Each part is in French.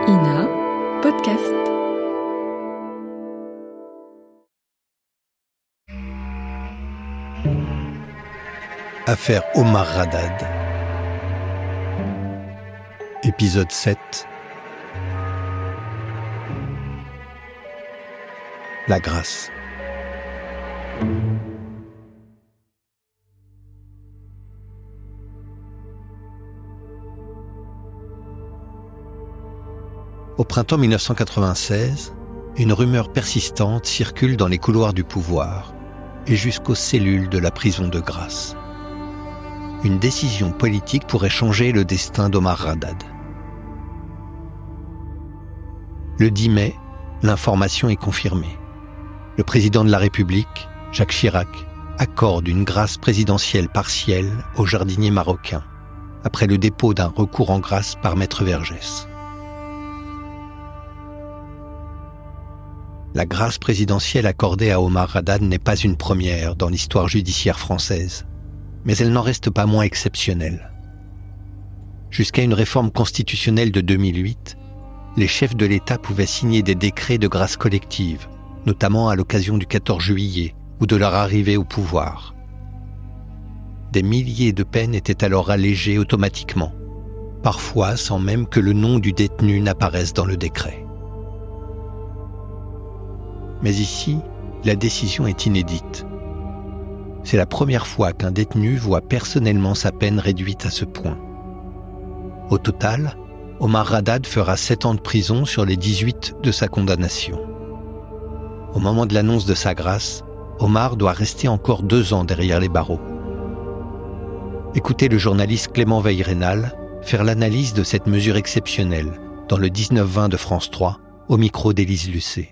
INA Podcast. Affaire Omar Haddad. Épisode 7. La grâce. Au printemps 1996, une rumeur persistante circule dans les couloirs du pouvoir et jusqu'aux cellules de la prison de Grasse. Une décision politique pourrait changer le destin d'Omar Haddad. Le 10 mai, l'information est confirmée. Le président de la République, Jacques Chirac, accorde une grâce présidentielle partielle au jardinier marocain, après le dépôt d'un recours en grâce par Maître Vergès. La grâce présidentielle accordée à Omar Haddad n'est pas une première dans l'histoire judiciaire française, mais elle n'en reste pas moins exceptionnelle. Jusqu'à une réforme constitutionnelle de 2008, les chefs de l'État pouvaient signer des décrets de grâce collective, notamment à l'occasion du 14 juillet ou de leur arrivée au pouvoir. Des milliers de peines étaient alors allégées automatiquement, parfois sans même que le nom du détenu n'apparaisse dans le décret. Mais ici, la décision est inédite. C'est la première fois qu'un détenu voit personnellement sa peine réduite à ce point. Au total, Omar Haddad fera 7 ans de prison sur les 18 de sa condamnation. Au moment de l'annonce de sa grâce, Omar doit rester encore 2 ans derrière les barreaux. Écoutez le journaliste Clément Veil-Rénal faire l'analyse de cette mesure exceptionnelle dans le 19-20 de France 3, au micro d'Élise Lucet.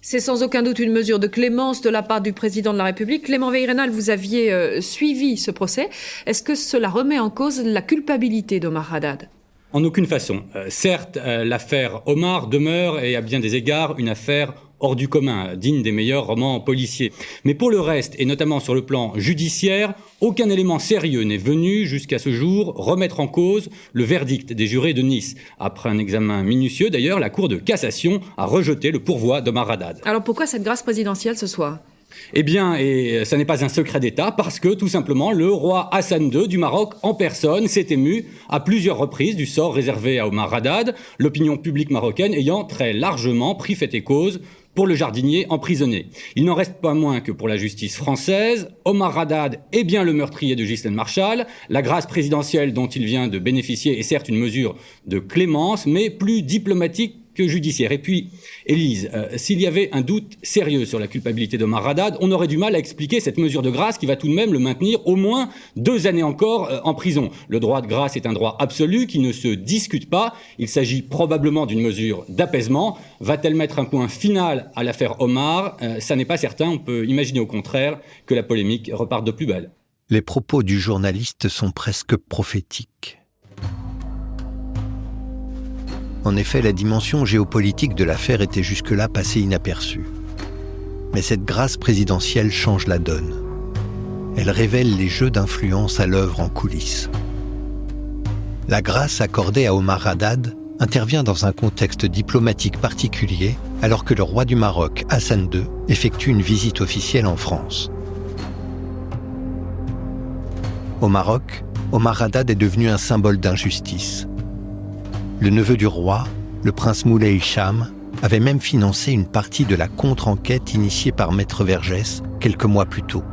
C'est sans aucun doute une mesure de clémence de la part du président de la République. Clément Veil-Rénal, vous aviez suivi ce procès. Est-ce que cela remet en cause la culpabilité d'Omar Haddad ? En aucune façon. Certes, l'affaire Omar demeure, et à bien des égards, une affaire hors du commun, digne des meilleurs romans policiers. Mais pour le reste, et notamment sur le plan judiciaire, aucun élément sérieux n'est venu, jusqu'à ce jour, remettre en cause le verdict des jurés de Nice. Après un examen minutieux, d'ailleurs, la Cour de cassation a rejeté le pourvoi d'Omar Haddad. Alors pourquoi cette grâce présidentielle ce soir ? Eh bien, et ça n'est pas un secret d'État, parce que, tout simplement, le roi Hassan II du Maroc, en personne, s'est ému à plusieurs reprises du sort réservé à Omar Haddad, l'opinion publique marocaine ayant très largement pris fait et cause pour le jardinier emprisonné. Il n'en reste pas moins que pour la justice française, Omar Haddad est bien le meurtrier de Ghislaine Marchal. La grâce présidentielle dont il vient de bénéficier est certes une mesure de clémence, mais plus diplomatique que judiciaire. Et puis, Élise, s'il y avait un doute sérieux sur la culpabilité d'Omar Haddad, on aurait du mal à expliquer cette mesure de grâce qui va tout de même le maintenir au moins 2 années encore en prison. Le droit de grâce est un droit absolu qui ne se discute pas. Il s'agit probablement d'une mesure d'apaisement. Va-t-elle mettre un point final à l'affaire Omar ? Ça n'est pas certain. On peut imaginer au contraire que la polémique reparte de plus belle. Les propos du journaliste sont presque prophétiques. En effet, la dimension géopolitique de l'affaire était jusque-là passée inaperçue. Mais cette grâce présidentielle change la donne. Elle révèle les jeux d'influence à l'œuvre en coulisses. La grâce accordée à Omar Haddad intervient dans un contexte diplomatique particulier, alors que le roi du Maroc, Hassan II, effectue une visite officielle en France. Au Maroc, Omar Haddad est devenu un symbole d'injustice. Le neveu du roi, le prince Moulay Hicham, avait même financé une partie de la contre-enquête initiée par Maître Vergès quelques mois plus tôt,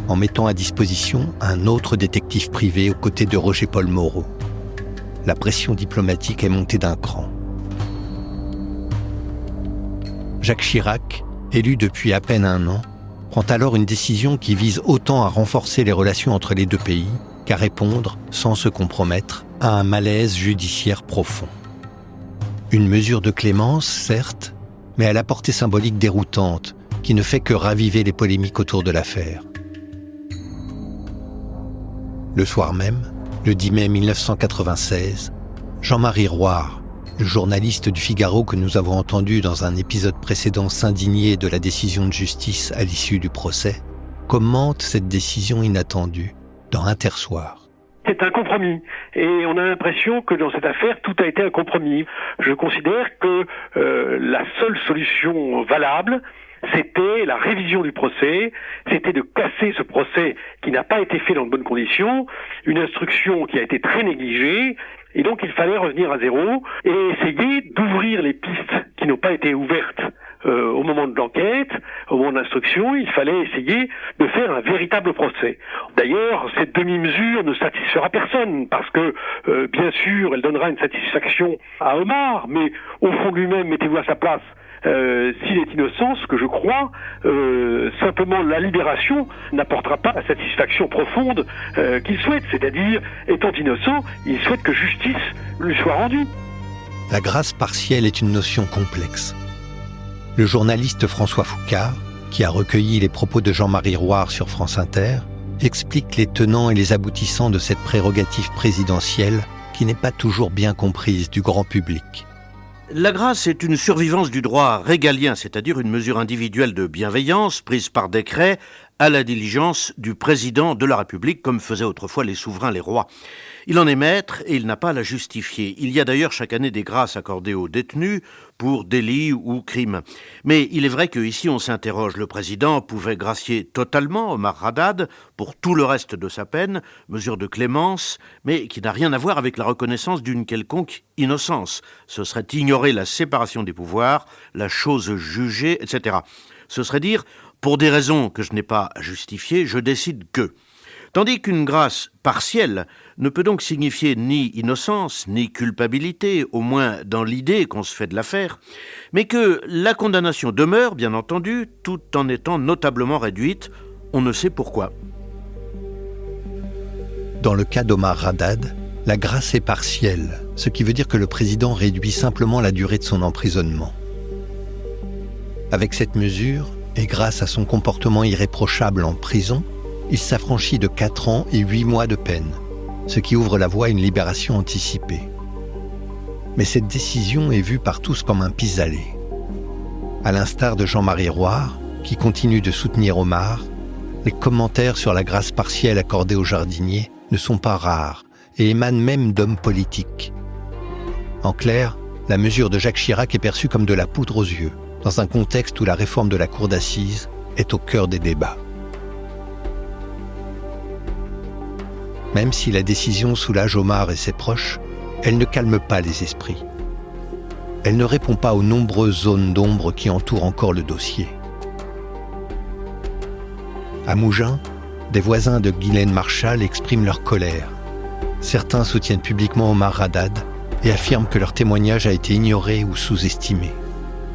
en mettant à disposition un autre détective privé aux côtés de Roger-Paul Moreau. La pression diplomatique est montée d'un cran. Jacques Chirac, élu depuis à peine 1 an, prend alors une décision qui vise autant à renforcer les relations entre les 2 pays qu'à répondre, sans se compromettre, à un malaise judiciaire profond. Une mesure de clémence, certes, mais à la portée symbolique déroutante, qui ne fait que raviver les polémiques autour de l'affaire. Le soir même, le 10 mai 1996, Jean-Marie Roire, le journaliste du Figaro que nous avons entendu dans un épisode précédent s'indigner de la décision de justice à l'issue du procès, commente cette décision inattendue dans Intersoir. C'est un compromis. Et on a l'impression que dans cette affaire, tout a été un compromis. Je considère que la seule solution valable, c'était la révision du procès, c'était de casser ce procès qui n'a pas été fait dans de bonnes conditions, une instruction qui a été très négligée, et donc il fallait revenir à zéro et essayer d'ouvrir les pistes qui n'ont pas été ouvertes au moment de l'enquête, au moment de l'instruction. Il fallait essayer de faire un véritable procès. D'ailleurs, cette demi-mesure ne satisfera personne, parce que, bien sûr, elle donnera une satisfaction à Omar, mais au fond de lui-même, mettez-vous à sa place, s'il est innocent, ce que je crois, simplement la libération n'apportera pas la satisfaction profonde qu'il souhaite. C'est-à-dire, étant innocent, il souhaite que justice lui soit rendue. La grâce partielle est une notion complexe. Le journaliste François Foucard, qui a recueilli les propos de Jean-Marie Roire sur France Inter, explique les tenants et les aboutissants de cette prérogative présidentielle qui n'est pas toujours bien comprise du grand public. La grâce est une survivance du droit régalien, c'est-à-dire une mesure individuelle de bienveillance prise par décret à la diligence du président de la République, comme faisaient autrefois les souverains, les rois. Il en est maître et il n'a pas à la justifier. Il y a d'ailleurs chaque année des grâces accordées aux détenus pour délits ou crimes. Mais il est vrai qu'ici on s'interroge. Le président pouvait gracier totalement Omar Haddad pour tout le reste de sa peine, mesure de clémence, mais qui n'a rien à voir avec la reconnaissance d'une quelconque innocence. Ce serait ignorer la séparation des pouvoirs, la chose jugée, etc. Ce serait dire, pour des raisons que je n'ai pas justifiées, je décide que. Tandis qu'une grâce partielle ne peut donc signifier ni innocence, ni culpabilité, au moins dans l'idée qu'on se fait de l'affaire, mais que la condamnation demeure, bien entendu, tout en étant notablement réduite, on ne sait pourquoi. Dans le cas d'Omar Haddad, la grâce est partielle, ce qui veut dire que le président réduit simplement la durée de son emprisonnement. Avec cette mesure, et grâce à son comportement irréprochable en prison, il s'affranchit de 4 ans et 8 mois de peine, ce qui ouvre la voie à une libération anticipée. Mais cette décision est vue par tous comme un pis-aller. À l'instar de Jean-Marie Roire, qui continue de soutenir Omar, les commentaires sur la grâce partielle accordée aux jardiniers ne sont pas rares et émanent même d'hommes politiques. En clair, la mesure de Jacques Chirac est perçue comme de la poudre aux yeux, dans un contexte où la réforme de la cour d'assises est au cœur des débats. Même si la décision soulage Omar et ses proches, elle ne calme pas les esprits. Elle ne répond pas aux nombreuses zones d'ombre qui entourent encore le dossier. À Mougins, des voisins de Guylaine Marchal expriment leur colère. Certains soutiennent publiquement Omar Haddad et affirment que leur témoignage a été ignoré ou sous-estimé.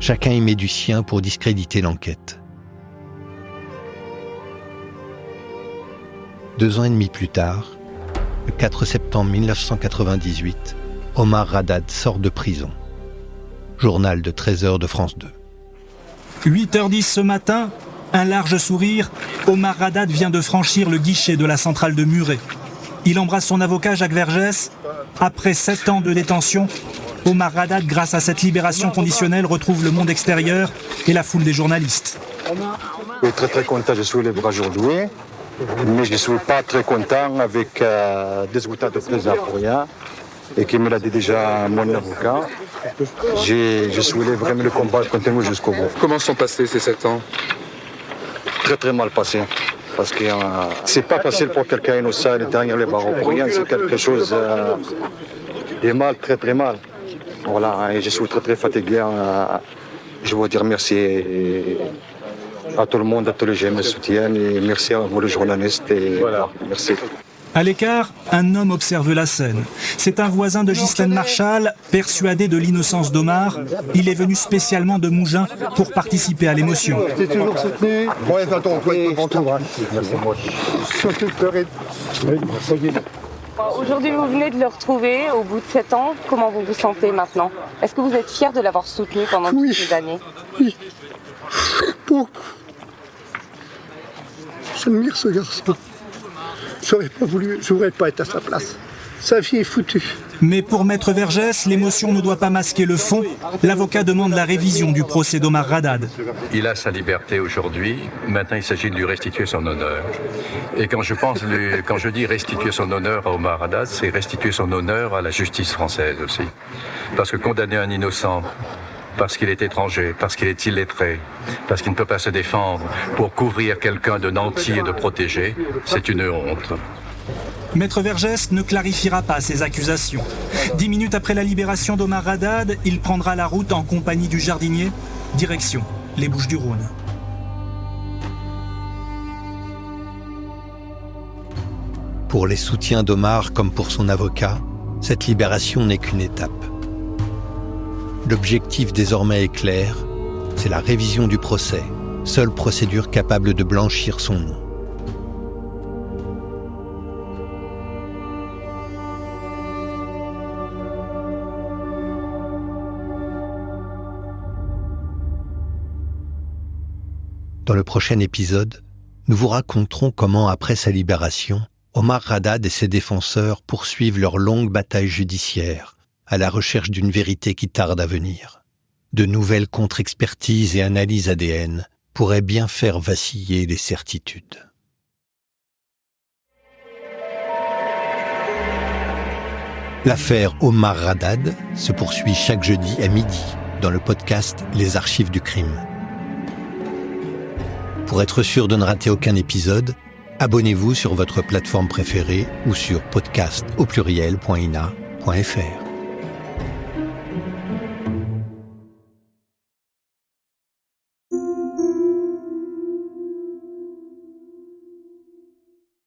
Chacun y met du sien pour discréditer l'enquête. 2 ans et demi plus tard, le 4 septembre 1998, Omar Haddad sort de prison. Journal de 13h de France 2. 8h10 ce matin, un large sourire, Omar Haddad vient de franchir le guichet de la centrale de Muret. Il embrasse son avocat Jacques Vergès. Après 7 ans de détention, Omar Haddad, grâce à cette libération conditionnelle, retrouve le monde extérieur et la foule des journalistes. Je suis très content, je suis libre aujourd'hui, mais je ne suis pas très content avec des résultats de prison pour rien, et qui me l'a dit déjà mon avocat. Je suis libre, mais le combat continue jusqu'au bout. Comment sont passés ces 7 ans ? Très mal passé. Parce que c'est pas facile pour quelqu'un innocent derrière les barreaux pour rien, c'est quelque chose de mal, très mal. Voilà, et je suis très fatigué. Je veux dire merci à tout le monde, à tous les gens qui me soutiennent, et merci à vous les journalistes, et voilà, merci. À l'écart, un homme observe la scène. C'est un voisin de Ghislaine Marchal, persuadé de l'innocence d'Omar. Il est venu spécialement de Mougins pour participer à l'émotion. T'es toujours soutenu ? Oui, attends, Aujourd'hui, vous venez de le retrouver au bout de 7 ans. Comment vous vous sentez maintenant ? Est-ce que vous êtes fier de l'avoir soutenu pendant toutes ces années ? Oui. Beaucoup. J'admire ce garçon. Je n'aurais pas été à sa place. sa vie est foutue. Mais pour Maître Vergès, l'émotion ne doit pas masquer le fond. L'avocat demande la révision du procès d'Omar Haddad. Il a sa liberté aujourd'hui. Maintenant, il s'agit de lui restituer son honneur. Et quand je dis restituer son honneur à Omar Haddad, c'est restituer son honneur à la justice française aussi. Parce que condamner un innocent, parce qu'il est étranger, parce qu'il est illettré, parce qu'il ne peut pas se défendre, pour couvrir quelqu'un de nanti et de protégé, c'est une honte. Maître Vergès ne clarifiera pas ses accusations. 10 minutes après la libération d'Omar Haddad, il prendra la route en compagnie du jardinier, direction les Bouches-du-Rhône. Pour les soutiens d'Omar comme pour son avocat, cette libération n'est qu'une étape. L'objectif désormais est clair, c'est la révision du procès, seule procédure capable de blanchir son nom. Dans le prochain épisode, nous vous raconterons comment, après sa libération, Omar Haddad et ses défenseurs poursuivent leur longue bataille judiciaire à la recherche d'une vérité qui tarde à venir. De nouvelles contre-expertises et analyses ADN pourraient bien faire vaciller les certitudes. L'affaire Omar Haddad se poursuit chaque jeudi à midi dans le podcast Les Archives du crime. Pour être sûr de ne rater aucun épisode, abonnez-vous sur votre plateforme préférée ou sur podcast.ina.fr.